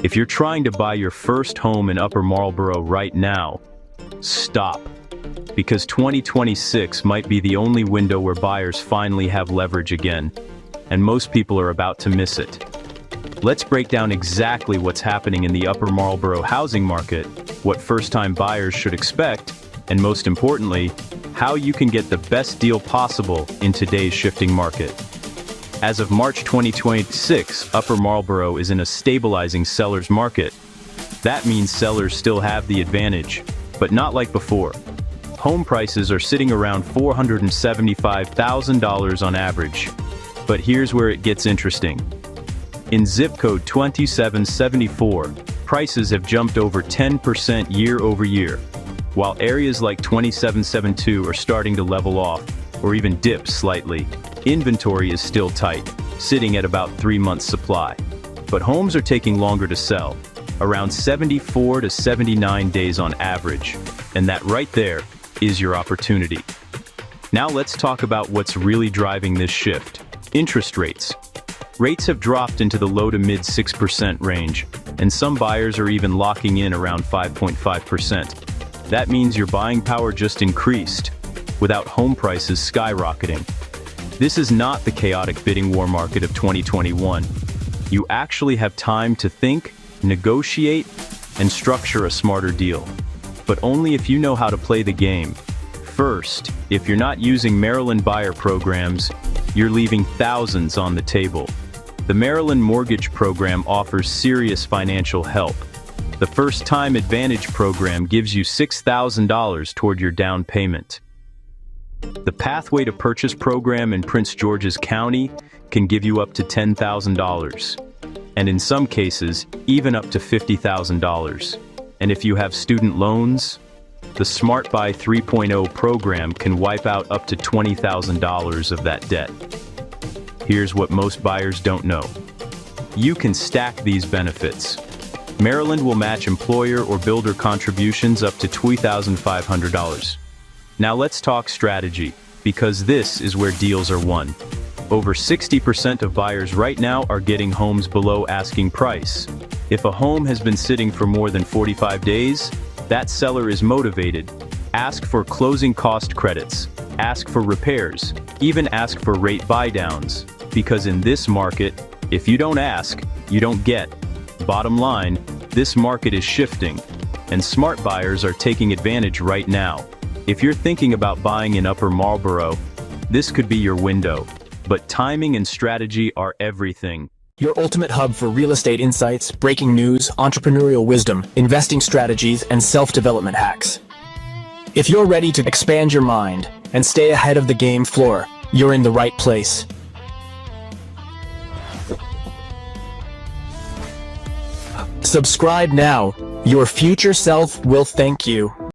If you're trying to buy your first home in Upper Marlboro right now, stop. Because 2026 might be the only window where buyers finally have leverage again, and most people are about to miss it. Let's break down exactly what's happening in the Upper Marlboro housing market, what first-time buyers should expect, and most importantly, how you can get the best deal possible in today's shifting market. As of March 2026, Upper Marlboro is in a stabilizing seller's market. That means sellers still have the advantage, but not like before. Home prices are sitting around $475,000 on average. But here's where it gets interesting. In zip code 2774, prices have jumped over 10% year over year, while areas like 2772 are starting to level off, or even dip slightly. Inventory is still tight, sitting at about 3 months' supply. But homes are taking longer to sell, around 74 to 79 days on average, and that right there is your opportunity. Now let's talk about what's really driving this shift. Interest rates. Rates have dropped into the low to mid 6% range, and some buyers are even locking in around 5.5%. That means your buying power just increased, without home prices skyrocketing. This is not the chaotic bidding war market of 2021. You actually have time to think, negotiate, and structure a smarter deal. But only if you know how to play the game. First, if you're not using Maryland buyer programs, you're leaving thousands on the table. The Maryland Mortgage Program offers serious financial help. The First Time Advantage program gives you $6,000 toward your down payment. The Pathway to Purchase program in Prince George's County can give you up to $10,000, and in some cases, even up to $50,000. And if you have student loans, the Smart Buy 3.0 program can wipe out up to $20,000 of that debt. Here's what most buyers don't know. You can stack these benefits. Maryland will match employer or builder contributions up to $2,500. Now let's talk strategy, because this is where deals are won. Over 60% of buyers right now are getting homes below asking price. If a home has been sitting for more than 45 days, that seller is motivated. Ask for closing cost credits, ask for repairs, even ask for rate buydowns. Because in this market, if you don't ask, you don't get. Bottom line, this market is shifting, and smart buyers are taking advantage right now. If you're thinking about buying in Upper Marlboro, this could be your window. But timing and strategy are everything. Your ultimate hub for real estate insights, breaking news, entrepreneurial wisdom, investing strategies, and self-development hacks. If you're ready to expand your mind and stay ahead of the game floor, you're in the right place. Subscribe now. Your future self will thank you.